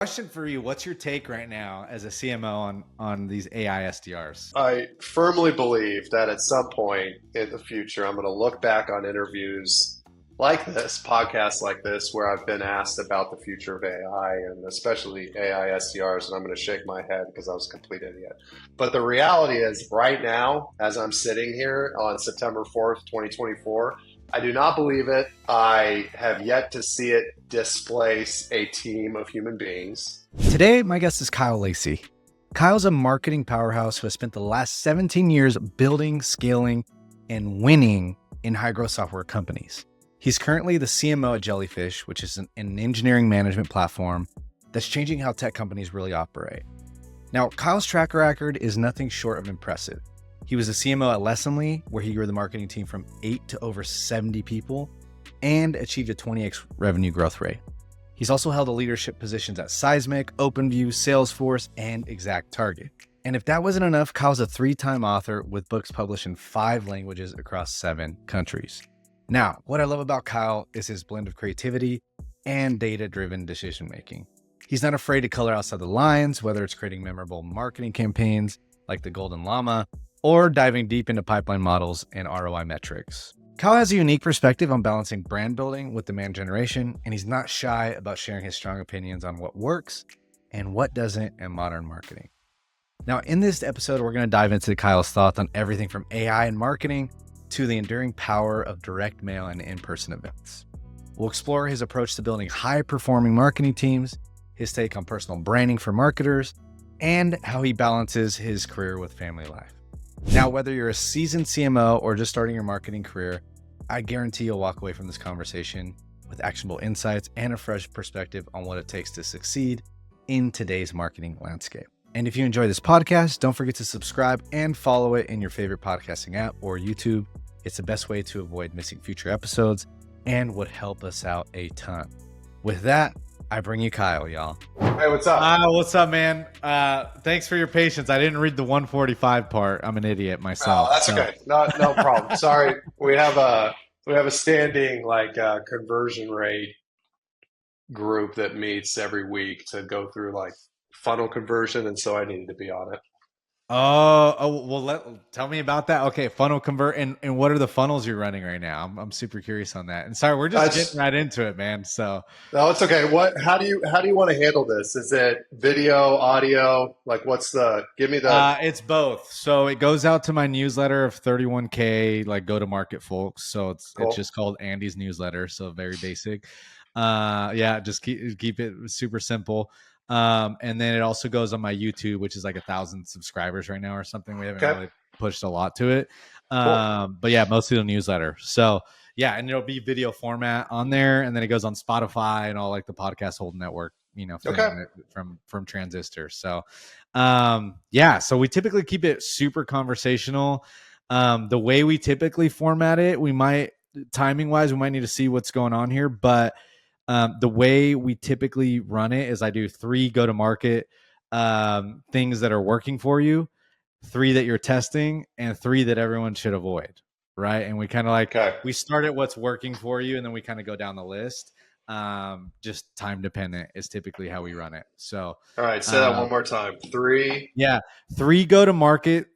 Question for you. What's your take right now as a CMO on these AI SDRs? I firmly believe that at some point in the future, I'm going to look back on interviews like this, podcasts like this, where I've been asked about the future of AI and especially AI SDRs, and I'm going to shake my head because I was a complete idiot. But the reality is, right now, as I'm sitting here on September 4th, 2024, I do not believe it. I have yet to see it displace a team of human beings. Today, my guest is Kyle Lacy. Kyle's a marketing powerhouse who has spent the last 17 years building, scaling, and winning in high-growth software companies. He's currently the CMO at Jellyfish, which is an engineering management platform that's changing how tech companies really operate. Now, Kyle's track record is nothing short of impressive. He was a CMO at Lacy, where he grew the marketing team from 8 to over 70 people and achieved a 20x revenue growth rate. He's also held leadership positions at Seismic, OpenView, Salesforce, and ExactTarget. And if that wasn't enough, Kyle's a 3-time author with books published in 5 languages across 7 countries. Now, what I love about Kyle is his blend of creativity and data-driven decision-making. He's not afraid to color outside the lines, whether it's creating memorable marketing campaigns like the Golden Llama, or diving deep into pipeline models and ROI metrics. Kyle has a unique perspective on balancing brand building with demand generation, and he's not shy about sharing his strong opinions on what works and what doesn't in modern marketing. Now, in this episode, we're going to dive into Kyle's thoughts on everything from AI and marketing to the enduring power of direct mail and in-person events. We'll explore his approach to building high-performing marketing teams, his take on personal branding for marketers, and how he balances his career with family life. Now, whether you're a seasoned CMO or just starting your marketing career, I guarantee you'll walk away from this conversation with actionable insights and a fresh perspective on what it takes to succeed in today's marketing landscape. And if you enjoy this podcast, don't forget to subscribe and follow it in your favorite podcasting app or YouTube. It's the best way to avoid missing future episodes and would help us out a ton. With that, I bring you Kyle, y'all. Hey, what's up? What's up, man? Thanks for your patience. I didn't read the 145 part. I'm an idiot myself. Oh, that's okay. No problem. Sorry. We have a standing conversion rate group that meets every week to go through like funnel conversion, and so I needed to be on it. Well, tell me about that. Okay, funnel convert, and what are the funnels you're running right now? I'm super curious on that. And sorry, we're just getting right into it, man. So no, it's okay. How do you want to handle this? Is it video, audio? Like, give me the. It's both. So it goes out to my newsletter of 31K like go to market folks. So it's just called Andy's newsletter. So very basic. Just keep it super simple. And then it also goes on my YouTube, which is like 1,000 subscribers right now or something. We haven't really pushed a lot to it. But yeah, mostly the newsletter. So yeah, and it'll be video format on there, and then it goes on Spotify and all like the podcast hold network, from Transistor. So so we typically keep it super conversational. The way we typically format it, timing wise, we might need to see what's going on here, but the way we typically run it is I do 3 go-to-market things that are working for you, 3 that you're testing, and 3 that everyone should avoid, right? And we kind of we start at what's working for you, and then we kind of go down the list. Just time dependent is typically how we run it. So, all right, say that one more time. 3. Yeah, 3 go-to-market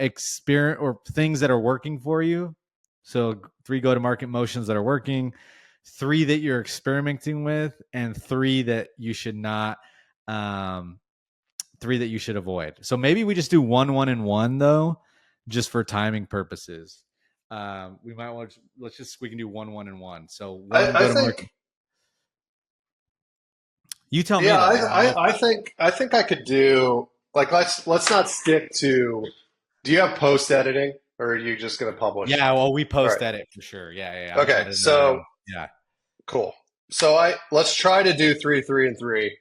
experience or things that are working for you. So 3 go-to-market motions that are working, 3 that you're experimenting with, and 3 that you should not, 3 that you should avoid. So maybe we just do 1, 1, and 1 though, just for timing purposes. We can do 1, 1, and 1. So one I think. You tell me. Yeah, I think I could do let's not stick to. Do you have post editing, or are you just going to publish? Yeah, well, we post edit for sure. Yeah. Okay, so yeah, cool. So let's try to do 3, 3, and 3,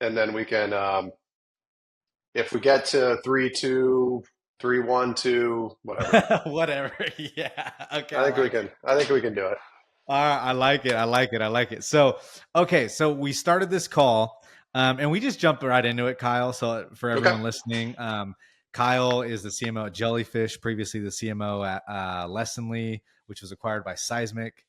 and then we can if we get to 3, 2, 3, 1, 2, whatever. Whatever. Yeah. Okay. I think we can do it. I like it. So, okay. So we started this call, and we just jumped right into it, Kyle. So for everyone listening, Kyle is the CMO at Jellyfish, previously the CMO at Lacy, which was acquired by Seismic.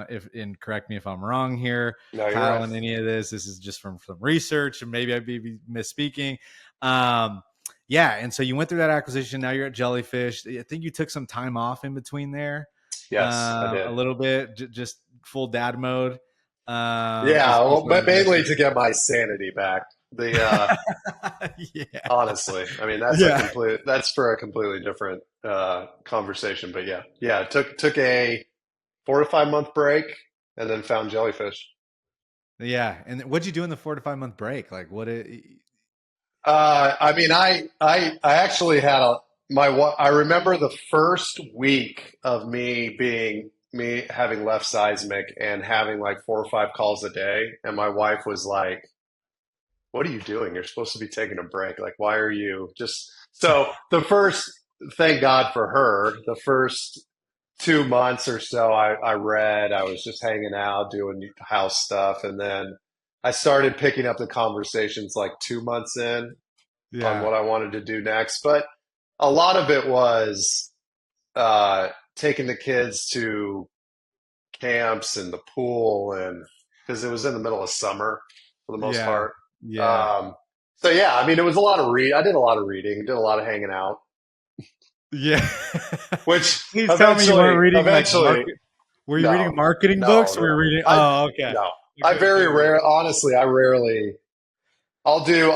If and correct me if I'm wrong here, No, you're Kyle, right. in any of this. This is just from some research, and maybe I'd be misspeaking. Um, yeah, and so you went through that acquisition. Now you're at Jellyfish. I think you took some time off in between there, Yes, I a did. little bit, just full dad mode. Yeah, Is well, what but I'm mainly guessing. to get my sanity back. The Yeah, Honestly, I mean yeah, that's for a completely different conversation. But yeah, yeah, took a 4 to 5 month break and then found jellyfish. yeah. And what'd you do in the 4 to 5 month break? Like, what? I mean, I actually had I remember the first week of me having left Seismic and having like 4 or 5 calls a day, and my wife was like, "What are you doing? You're supposed to be taking a break. Like, why are you just?" So the first, thank God for her, the first 2 months or so, I read. I was just hanging out, doing house stuff, and then I started picking up the conversations like 2 months in on Yeah, what I wanted to do next. But a lot of it was taking the kids to camps and the pool, and because it was in the middle of summer for the most yeah, part. yeah, Um, so yeah, I mean, it was a lot of read. I did a lot of reading, did a lot of hanging out, yeah. which Please tell me you weren't reading like eventually, market. Were you reading no, marketing no, books? no, Or were you no. reading? I Oh, okay, no, I okay, very good. rare. Honestly, I rarely. I'll do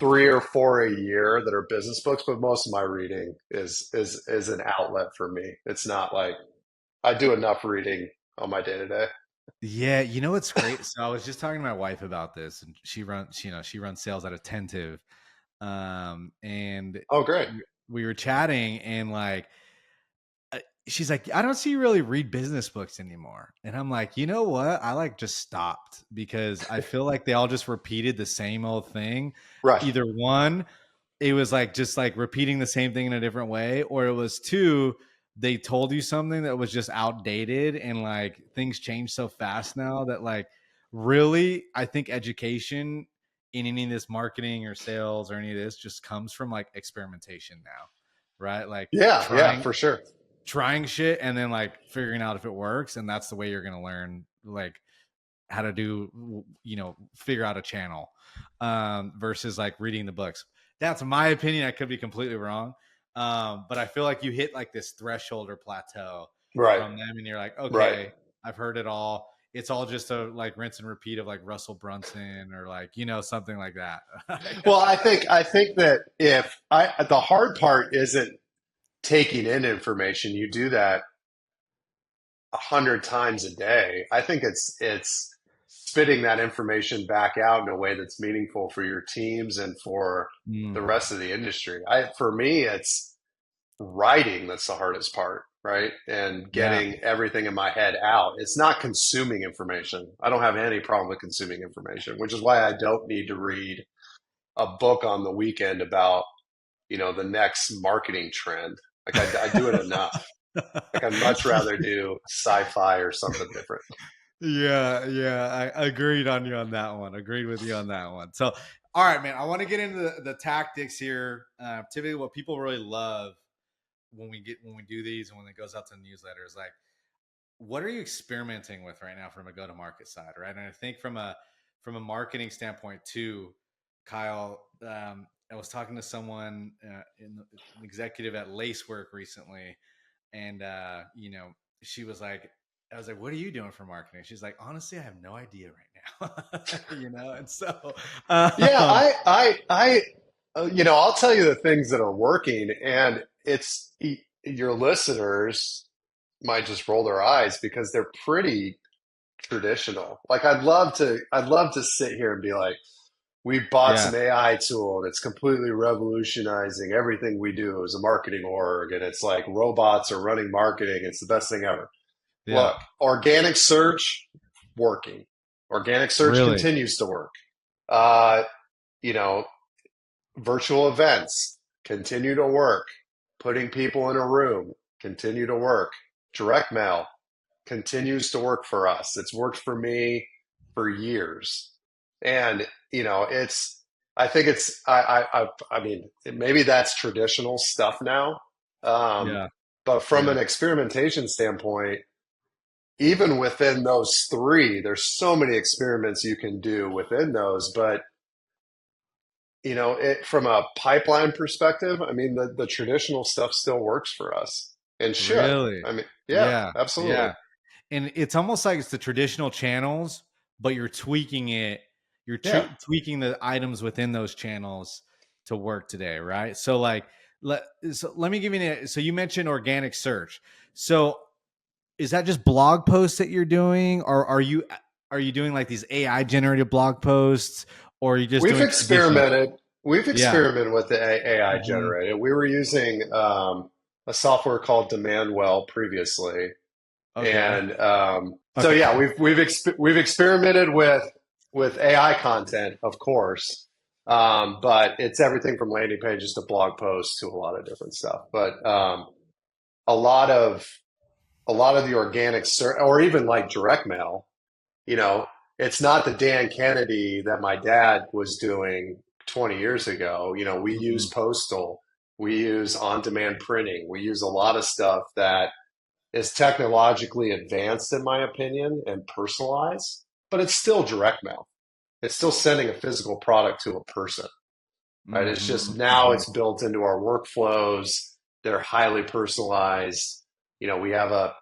3 or 4 a year that are business books, but most of my reading is an outlet for me. It's not like I do enough reading on my day to day. Yeah, you know what's great? So I was just talking to my wife about this, and she runs sales at Attentive, and Oh, great. we were chatting, and like uh, she's like, I don't see you really read business books anymore. And I'm like, you know what? I like just stopped because I feel like they all just repeated the same old thing. Right. Either one, it was like just like repeating the same thing in a different way, or it was two, they told you something that was just outdated, and like things change so fast now that like really I think education in any of this marketing or sales or any of this just comes from like experimentation now, right? Like Yeah, yeah, trying for sure. trying shit and then like figuring out if it works, and that's the way you're going to learn like how to do, figure out a channel, versus like reading the books. That's my opinion. I could be completely wrong, but I feel like you hit like this threshold or plateau Right, from them, and you're like, right. okay, I've heard it all. It's all just a like rinse and repeat of like Russell Brunson or like something like that. Well, I think that if I the hard part isn't taking in information. You do that 100 times a day. I think it's spitting that information back out in a way that's meaningful for your teams and for the Mm, rest of the industry. For me, it's writing that's the hardest part, right? And yeah, getting everything in my head out. It's not consuming information. I don't have any problem with consuming information, which is why I don't need to read a book on the weekend about, the next marketing trend. Like I do it enough. Like I'd much rather do sci-fi or something different. yeah, yeah. I agreed on you on that one. Agreed with you on that one. So, all right, man. I want to get into the tactics here. Typically, what people really love when we do these and when it goes out to the newsletter is like, what are you experimenting with right now from a go to market side, right? And I think from a marketing standpoint too, Kyle. I was talking to someone an executive at Lace Work recently, and she was like, I was like, what are you doing for marketing? She's like, honestly, I have no idea right now. And so Yeah, um I'll tell you the things that are working, and your listeners might just roll their eyes because they're pretty traditional. Like I'd love to sit here and be like, we bought yeah, some AI tool and it's completely revolutionizing everything we do as a marketing org, and it's like robots are running marketing. It's the best thing ever. yeah, Look, organic search working. Organic search really, continues to work. Uh, you know, virtual events continue to work. Putting people in a room continue to work. Direct mail continues to work for us. It's worked for me for years. And, I think I mean, maybe that's traditional stuff now. Um, yeah, but from yeah, an experimentation standpoint, even within those three, there's so many experiments you can do within those. But from a pipeline perspective, I mean, the traditional stuff still works for us and should. Really? I mean, yeah, Yeah. absolutely. Yeah. And it's almost like it's the traditional channels, but you're tweaking it. You're Yeah. tweaking the items within those channels to work today, right? So, like, let me give you so you mentioned organic search. So, is that just blog posts that you're doing, or are you doing like these AI generated blog posts, or are you just We've doing traditional? experimented. We've Yeah. experimented with the AI Hmm. generated. We were using a software called Demandwell previously, Okay. and so Okay. yeah, we've experimented with AI content, of course, but it's everything from landing pages to blog posts to a lot of different stuff. But a lot of a lot of the organic search, or even like direct mail, you know, it's not the Dan Kennedy that my dad was doing 20 years ago. We use Hmm. postal, we use on-demand printing, we use a lot of stuff that is technologically advanced, in my opinion, and personalized, but it's still direct mail. It's still sending a physical product to a person, right? It's just Hmm. now Hmm. it's built into our workflows. They're highly personalized. We have a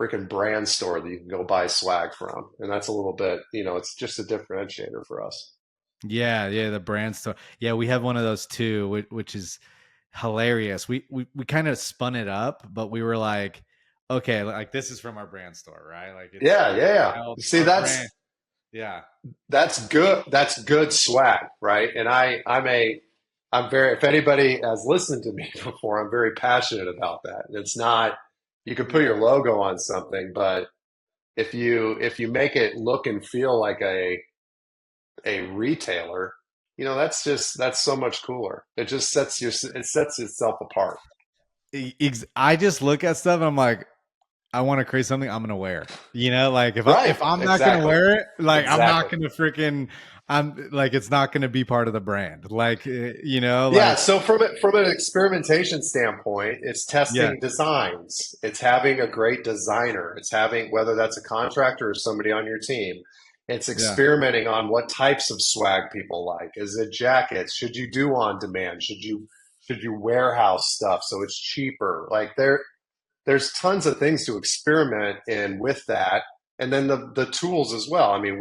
freaking brand store that you can go buy swag from. And that's a little bit, it's just a differentiator for us. Yeah, yeah, the brand store. Yeah, we have one of those too, which is hilarious. We kind of spun it up, but we were like, okay, like this is from our brand store, right? Like Yeah, it's yeah, yeah. See, our brand. that's Yeah, that's good. That's good swag, right? And I'm very, if anybody has listened to me before, I'm very passionate about that. And it's not, you can put your logo on something, but if you make it look and feel like a retailer, that's so much cooler. It sets itself apart. I just look at stuff and I'm like, I want to create something I'm gonna wear. Like Right. if I'm not gonna Exactly. wear it, like I'm Exactly. not gonna freaking I'm like it's not gonna be part of the brand. Like Yeah, like so from an experimentation standpoint, it's yeah, testing designs. It's having a great designer. It's having, whether that's a contractor or somebody on your team. It's yeah, experimenting on what types of swag people like. Is it jackets? Should you do on demand? Should you warehouse stuff so it's cheaper? Like there's tons of things to experiment in with that, and then the tools as well. I mean,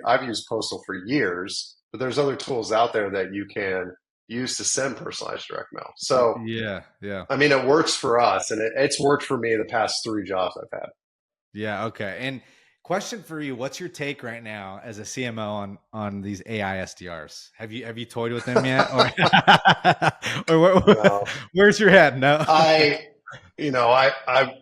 I've used Postal for years, but there's other tools out there that you can use to send personalized direct mail. So yeah, yeah. I mean, it works for us, and it's worked for me the past three jobs I've had. Yeah. Okay. And question for you: what's your take right now as a CMO on these AI SDRs? Have you toyed with them yet, or No, where's your head? No. I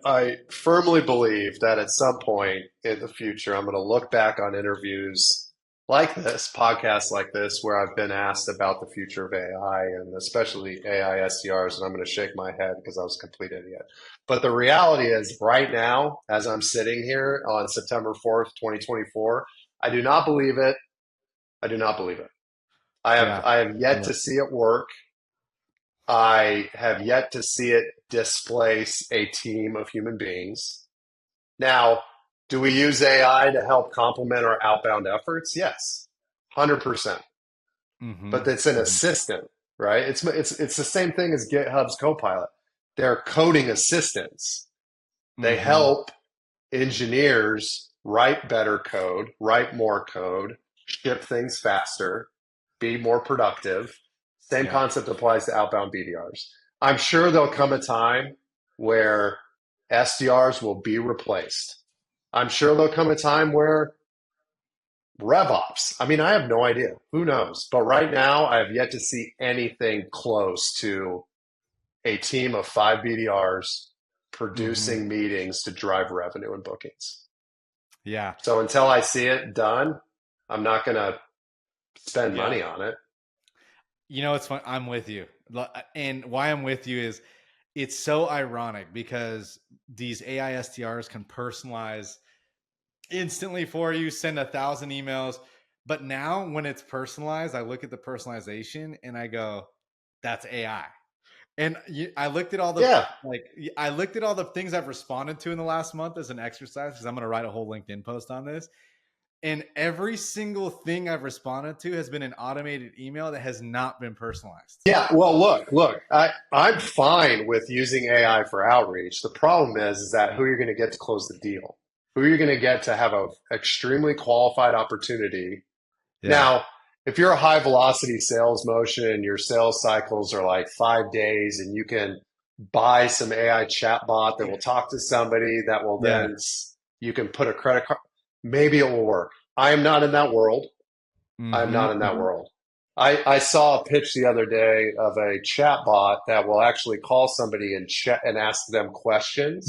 I firmly believe that at some point in the future, I'm going to look back on interviews like this, podcasts like this, where I've been asked about the future of AI and especially AI SDRs, and I'm going to shake my head because I was a complete idiot. But the reality is, right now, as I'm sitting here on September 4th, 2024, I do not believe it. I do not believe it. I have Yeah. I have yet Yeah. to see it work. I have yet to see it displace a team of human beings. Now, do we use AI to help complement our outbound efforts? Yes, 100%. Mm-hmm. But it's an Hmm. assistant, right? It's the same thing as GitHub's Copilot. They're coding assistants. They Hmm. help engineers write better code, write more code, ship things faster, be more productive. Same Yeah. concept applies to outbound BDRs. I'm sure there'll come a time where SDRs will be replaced. I'm sure there'll come a time where RevOps. I mean, I have no idea. Who knows? But right now, I have yet to see anything close to a team of five BDRs Hmm. producing meetings to drive revenue and bookings. Yeah. So until I see it done, I'm not going to spend Yeah. money on it. It's fun. I'm with you. And why I'm with you is it's so ironic because these AI STRs can personalize instantly for you, send 1,000 emails. But now when it's personalized, I look at the personalization and I go, that's AI. And I looked at all the Yeah. I looked at all the things I've responded to in the last month as an exercise because I'm going to write a whole LinkedIn post on this. And every single thing I've responded to has been an automated email that has not been personalized. Yeah. Well, look, I'm fine with using AI for outreach. The problem is that who you're going to get to close the deal, who you're going to get to have a extremely qualified opportunity. Yeah. Now, if you're a high velocity sales motion, your sales cycles are like 5 days, and you can buy some AI chatbot that will talk to somebody that will Yeah. then you can put a credit card. Maybe it will work. I am not in that world. I'm Mm-hmm, not in that mm-hmm. world. I saw a pitch the other day of a chatbot that will actually call somebody and chat and ask them questions.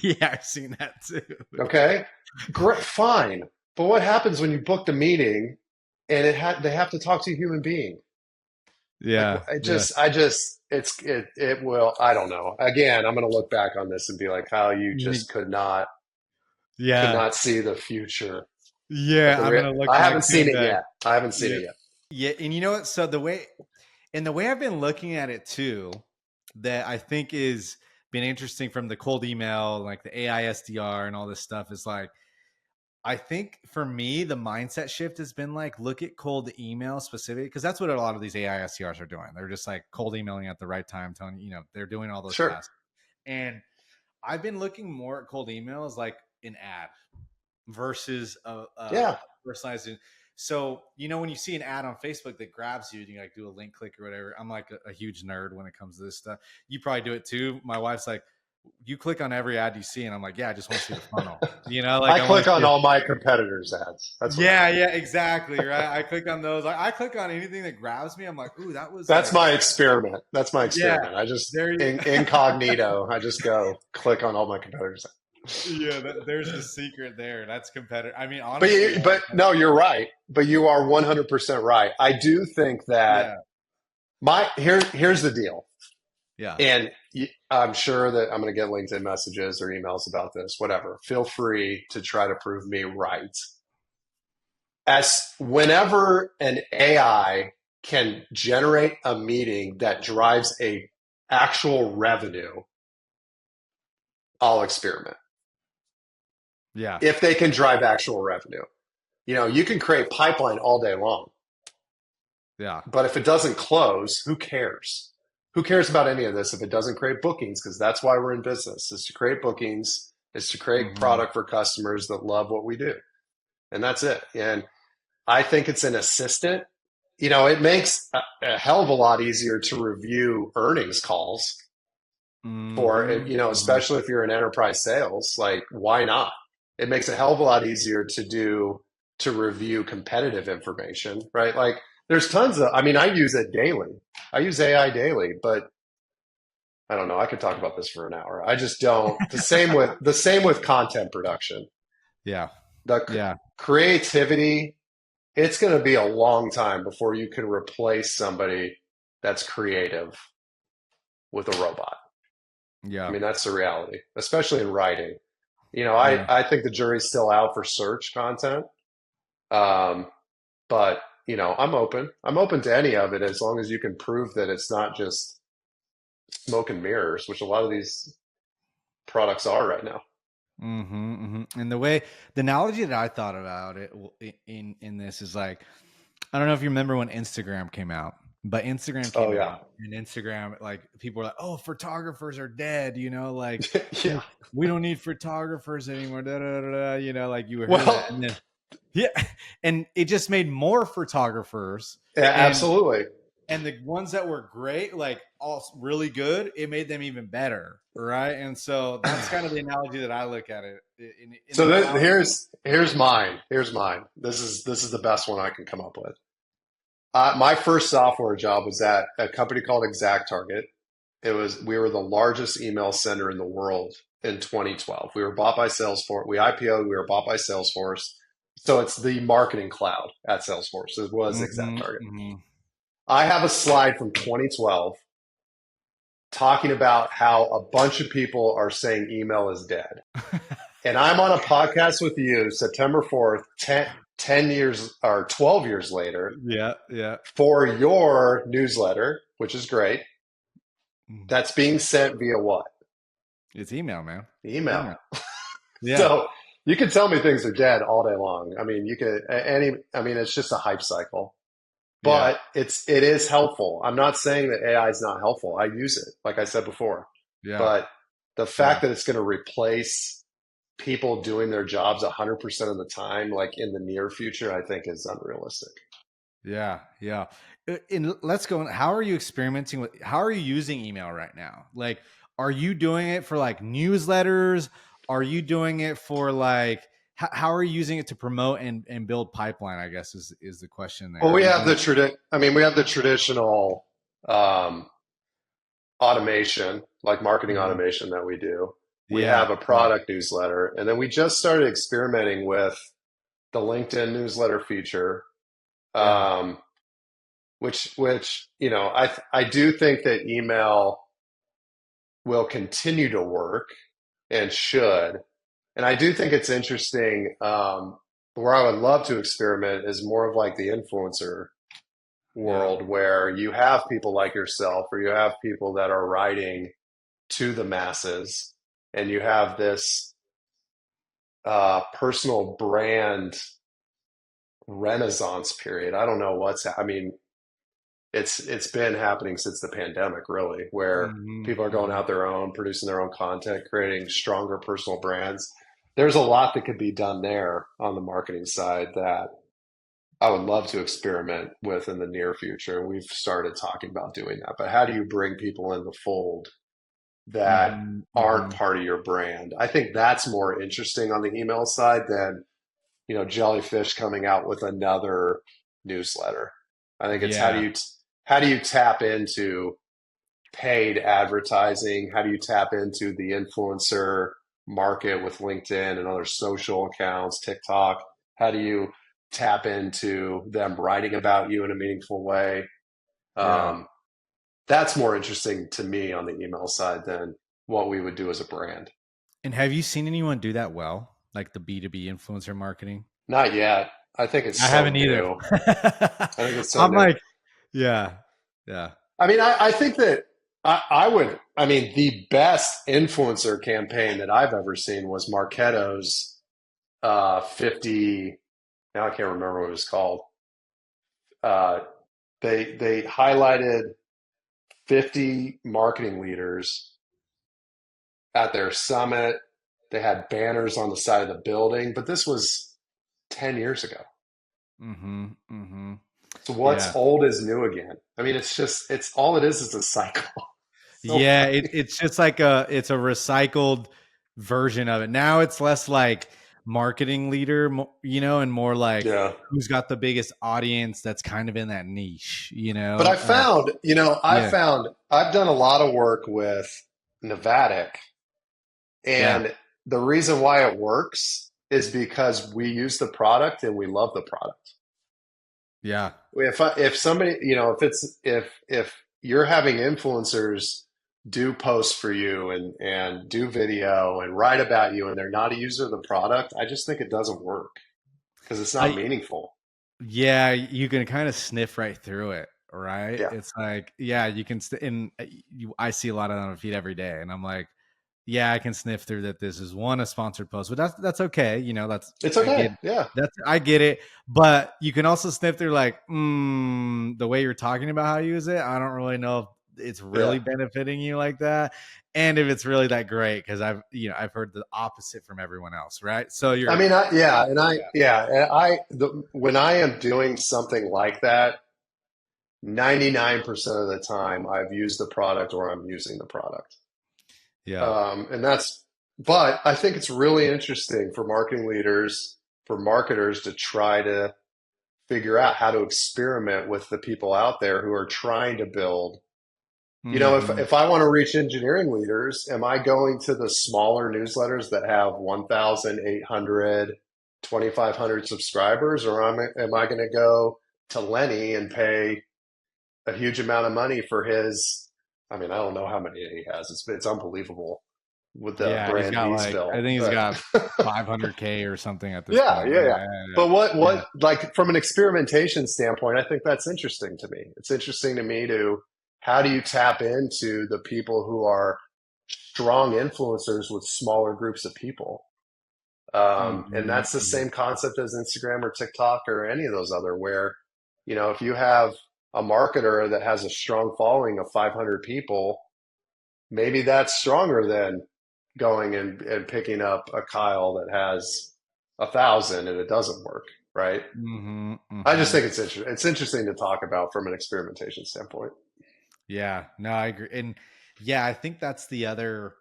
Yeah, I've seen that too. Okay, great, fine. But what happens when you book the meeting and they have to talk to a human being? Like Yeah, yeah. it will. I don't know. Again, I'm going to look back on this and be like, how you just could Yeah. not see the future. But Yeah, I'm gonna look I back haven't too seen and it be like, yet. I haven't seen yeah, it yet. yeah. And you know what? So the way I've been looking at it too, that I think is been interesting from the cold email, like the AI SDR and all this stuff is like, I think for me, the mindset shift has been like, look at cold email specifically, because that's what a lot of these AI SDRs are doing. They're just like cold emailing at the right time, telling you, they're doing all those Sure. tasks. And I've been looking more at cold emails like an ad versus a Yeah. personalized. So when you see an ad on Facebook that grabs you, you like do a link click or whatever. I'm like a huge nerd when it comes to this stuff. You probably do it too. My wife's like, you click on every ad you see, and I'm like, yeah, I just want to see the funnel. Like I I want click to on see. all my competitors' ads. That's what I Yeah, do. yeah, exactly. Right. I click on those. I click on anything that grabs me. I'm like, ooh, that was That's like, my experiment. That's my yeah, experiment. I just there you. incognito. I just go click on all my competitors' ads. Yeah, there's the secret there. That's competitive. I mean, But honestly, but no, you're right. But you are 100% right. I do think that yeah, here's the deal. yeah. And I'm sure that I'm going to get LinkedIn messages or emails about this, whatever. Feel free to try to prove me right. As whenever an AI can generate a meeting that drives a actual revenue, I'll experiment. Yeah. If they can drive actual revenue. You can create pipeline all day long, Yeah. but if it doesn't close, who cares? Who cares about any of this if it doesn't create bookings? Because that's why we're in business, is to create bookings, is to create Hmm. product for customers that love what we do. And that's it. And I think it's an assistant. It makes a hell of a lot easier to review earnings calls for, Hmm. Hmm. especially if you're in enterprise sales. Like, why not? It makes a hell of a lot easier to review competitive information, right? Like, there's tons of, I mean, I use it daily. I use AI daily, but I don't know. I could talk about this for an hour. I just don't. The same with content production. Yeah. The Yeah. creativity, it's going to be a long time before you can replace somebody that's creative with a robot. I Yeah. mean, that's the reality, especially in writing. Yeah. I think the jury's still out for search content. Um, but, I'm open. I'm open to any of it as long as you can prove that it's not just smoke and mirrors, which a lot of these products are right now. And the analogy that I thought about it in this is like, I don't know if you remember when Instagram came out, but Instagram Oh, came yeah. out and Instagram, like people were like, oh, photographers are dead, like Yeah. we don't need photographers anymore. Da, da, da, da, like you would hear that. Well, And then, yeah. And it just made more photographers. yeah, And absolutely. the ones that were great, like all really good, it made them even better, right? And so that's kind of the analogy that I look at it in the So cloud. here's mine. Here's mine. This is the best one I can come up with. My first software job was at a company called ExactTarget. We were the largest email sender in the world in 2012. We were bought by Salesforce. We IPO'd. We were bought by Salesforce. So it's the marketing cloud at Salesforce. It was Hmm. ExactTarget. Hmm. I have a slide from 2012 talking about how a bunch of people are saying email is dead. And I'm on a podcast with you September 4th, 10 years or 12 years later Yeah, yeah. for your newsletter, which is great. Mm. that's being sent via what? It's email, man. Email. Email. Yeah. So you can tell me things are dead all day long. I mean, you could I mean, it's just a hype cycle, Yeah. but it is helpful. I'm not saying that AI is not helpful. I use it, like I said before, Yeah. but the Yeah. fact that it's going to replace people doing their jobs 100% of the time, like in the near future, I think is unrealistic. Yeah. Yeah. And let's go. How are you experimenting with, how are you using email right now? Like, are you doing it for like newsletters? Are you doing it for like, how are you using it to promote and build pipeline? I guess is the question there. Well, Are we you have doing? I mean, we have the traditional um, automation, like marketing Mhm. automation that we do. We Yeah. have a Yeah. product newsletter, and then we just started experimenting with the LinkedIn newsletter feature, Yeah. um, which I do think that email will continue to work and should. And I do think it's interesting. Where I would love to experiment is more of like the influencer Yeah. world, where you have people like yourself, or you have people that are writing to the masses, and you have this personal brand renaissance period. I don't know I mean, it's been happening since the pandemic, really, where Hmm. people are going Hmm. out their own, producing their own content, creating stronger personal brands. There's a lot that could be done there on the marketing side that I would love to experiment with in the near future. We've started talking about doing that, but how do you bring people in the fold that Hmm. aren't Hmm. part of your brand? I think that's more interesting on the email side than, Jellyfish coming out with another newsletter. I think it's Yeah. how do you tap into paid advertising? How do you tap into the influencer market with LinkedIn and other social accounts, TikTok? How do you tap into them writing about you in a meaningful way? Yeah. Um, that's more interesting to me on the email side than what we would do as a brand. And have you seen anyone do that well? Like the B2B influencer marketing? Not yet. I think it's I so haven't either. new. I think it's so I'm new. like, yeah, yeah, I mean, I think that I mean, the best influencer campaign that I've ever seen was Marketo's 50, now I can't remember what it was called. Uh, they highlighted 50 marketing leaders at their summit. They had banners on the side of the building, but this was 10 years ago. mm-hmm, mm-hmm, So what's yeah, old is new again. I mean, it's all it is a cycle. So yeah. funny. It's just like it's a recycled version of it. Now it's less like marketing leader, and more like Yeah. who's got the biggest audience that's kind of in that niche, But Yeah, I've done a lot of work with Novatic, yeah, and the reason why it works is because we use the product and we love the product. yeah, If somebody, if you're having influencers do posts for you and do video and write about you and they're not a user of the product, I just think it doesn't work because it's not I meaningful. yeah. You can kind of sniff right through it, right? Yeah. It's like, yeah, you can, and I see a lot of it on my feed every day, and I'm like, yeah, I can sniff through that this is a sponsored post, but that's okay. That's It's I get okay. Yeah. I get it. But you can also sniff through like, the way you're talking about how you use it. I don't really know if it's Yeah. really benefiting you like that. And if it's really that great, because I've heard the opposite from everyone else, right? So I you're mean, when I am doing something like that, 99% of the time I've used the product or I'm using the product. yeah. And but I think it's really interesting for marketing leaders, for marketers to try to figure out how to experiment with the people out there who are trying to build. Hmm. If I want to reach engineering leaders, am I going to the smaller newsletters that have 1,800, 2,500 subscribers, or am I going to go to Lenny and pay a huge amount of money for his? I mean, I don't know how many he has. It's unbelievable with the Yeah, he's brand got he's like, I built. think he's But got 500K or something at this yeah, point. yeah, yeah. Yeah, But yeah, like from an experimentation standpoint, I think that's interesting to me. It's interesting to me to how do you tap into the people who are strong influencers with smaller groups of people? And Mhm, that's the mhm, same concept as Instagram or TikTok or any of those other, where, if you have a marketer that has a strong following of 500 people, maybe that's stronger than going and picking up a Kyle that has 1,000 and it doesn't work, right? mhm, I just mhm. think it's interesting. It's interesting to talk about from an experimentation standpoint. Yeah, no, I agree. And yeah, I think that's the other,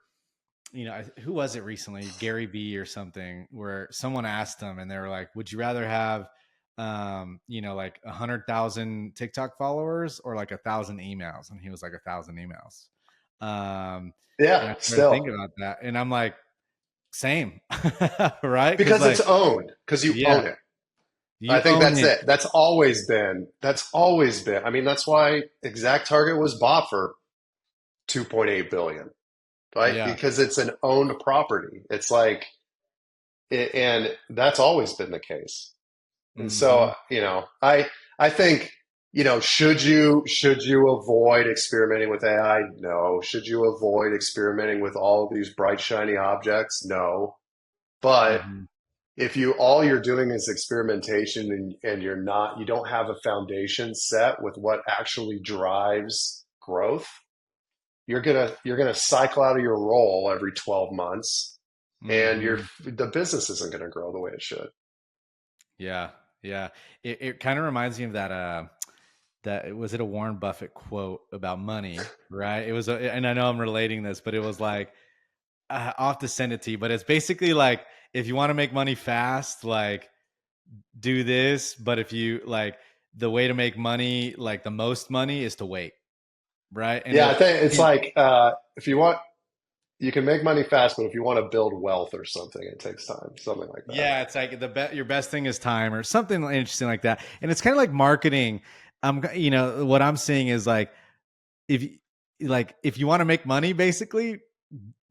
who was it recently? Gary Vee or something, where someone asked him and they were like, would you rather have, like 100,000 TikTok followers or like 1,000 emails? And he was like 1,000 emails. Um, and Yeah, I started thinking still. about that and I'm like, same, right? Cause Because it's like, owned, because you yeah, own it. I you think own that's it. it. That's always been. I mean, that's why Exact Target was bought for 2.8 billion, right? Yeah. Because it's an owned property. It's like, and that's always been the case. And Hmm. so, I think, should you avoid experimenting with AI? No. Should you avoid experimenting with all of these bright, shiny objects? No. But Hmm. if all you're doing is experimentation and you don't have a foundation set with what actually drives growth, you're gonna cycle out of your role every 12 months and Hmm. the business isn't going to grow the way it should. Yeah. Yeah. It kind of reminds me of that was it a Warren Buffett quote about money, right? And I know I'm relating this, but it was like, I'll have to send it to you, but it's basically like, if you want to make money fast, like do this. But if you like, the way to make money, like the most money is to wait. Right. And Yeah, I think it's and like, if you want, you can make money fast, but if you want to build wealth or something, it takes time, something like that. yeah, it's like your best thing is time or something interesting like that. And it's kind of like marketing. What I'm seeing is like, if you if you want to make money, basically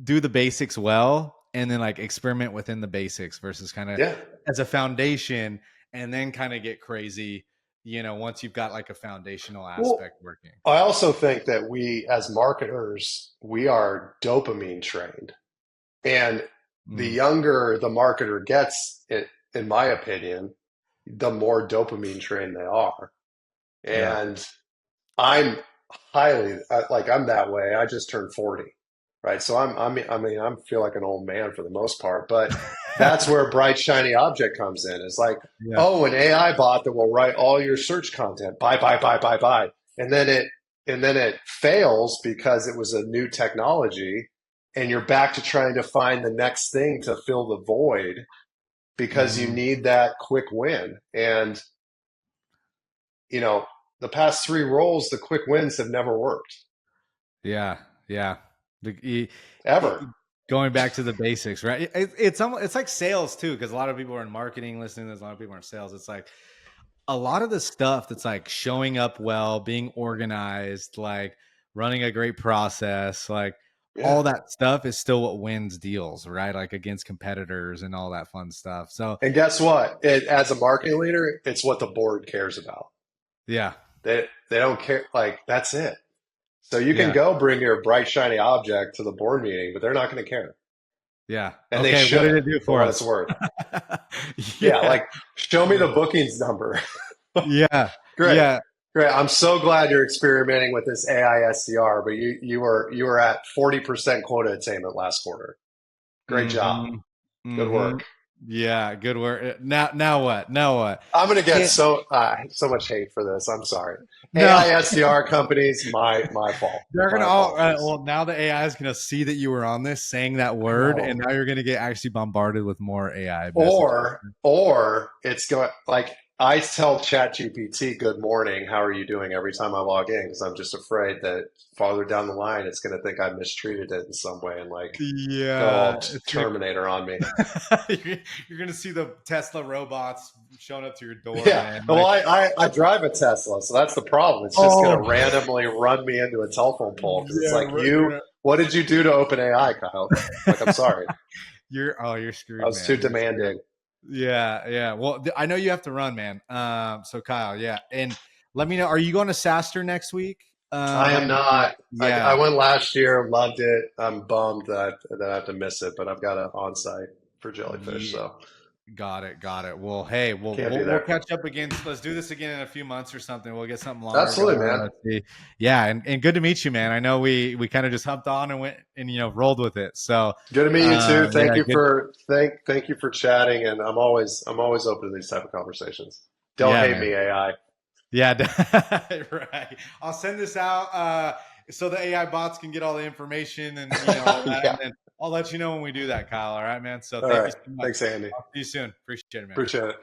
do the basics well and then like experiment within the basics versus kind of Yeah. as a foundation and then kind of get crazy, once you've got like a foundational Well, aspect working. I also think that we, as marketers, we are dopamine trained. And the Mm, younger the marketer gets, in my opinion, the more dopamine trained they are. yeah. And I'm like I'm that way. I just turned 40, right? So I mean, I feel like an old man for the most part, but that's where a bright, shiny object comes in. It's like, Yeah. oh, an AI bot that will write all your search content. Buy, buy, buy, buy, buy. And then it fails because it was a new technology and you're back to trying to find the next thing to fill the void because you Hmm. need that quick win. And you know, the past three roles, the quick wins have never worked Yeah. Yeah. The, ever. going back to the basics, right? It's like sales too, because a lot of people are in marketing listening. There's a lot of people are in sales. It's like a lot of the stuff that's like showing up well, being organized, like running a great process, like Yeah. all that stuff is still what wins deals, right? Like against competitors and all that fun stuff. So And guess what? As a marketing leader, it's what the board cares about. yeah, They don't care. Like that's it. So you can yeah, go bring your bright shiny object to the board meeting, but they're not going to care, yeah. and they Okay, what did shouldn't it do for for what it's us? worth. Yeah, Yeah, like show me the bookings number. yeah, Great, yeah. great. I'm so glad you're experimenting with this AI SDR, but you were at 40% quota attainment last quarter. Great job. Mm-hmm. Good Mm-hmm. work. Yeah, good work. Now what? Now what? I'm going to get It, so much hate for this. I'm sorry. no, AI SDR companies, my fault. they're My gonna all apologies. well, now the AI is gonna see that you were on this saying that I word, and know. now you're gonna get actually bombarded with more AI messages. Or it's going like I tell ChatGPT, "Good morning, how are you doing?" every time I log in because I'm just afraid that farther down the line it's going to think I mistreated it in some way and like go Yeah, all it's Terminator on me. gonna you're gonna see the Tesla robots showing up to your door, Yeah. man. Well, Like, I drive a Tesla, so that's the problem. It's just going oh to randomly run me into a telephone pole because it's yeah, like, we're gonna. what did you do to OpenAI, Kyle? Like, I'm sorry. You're I screwed, was too man. You're screwed. demanding. Yeah, yeah. Well, I know you have to run, man. So Kyle, yeah, and let me know. Are you going to Saster next week? I am not. I Yeah. went last year, loved it. I'm bummed that I have to miss it, but I've got an on-site for jellyfish, Yeah. so Got it. Got it. Well, hey, can't be we'll there. catch up again. Let's do this again in a few months or something. We'll get something longer Absolutely, going. man. Let's see. Yeah, and good to meet you, man. I know we kind of just hopped on and went and rolled with it. So Good to meet you too. yeah, good. Thank you for chatting, and I'm always open to these type of conversations. Don't Yeah, hate man. me, AI. Yeah, right. I'll send this out so the AI bots can get all the information and all that, and Yeah. then I'll let you know when we do that, Kyle. All right, man. So All thank you right. so much. Thanks, Andy. I'll see you soon. Appreciate it, man. Appreciate it.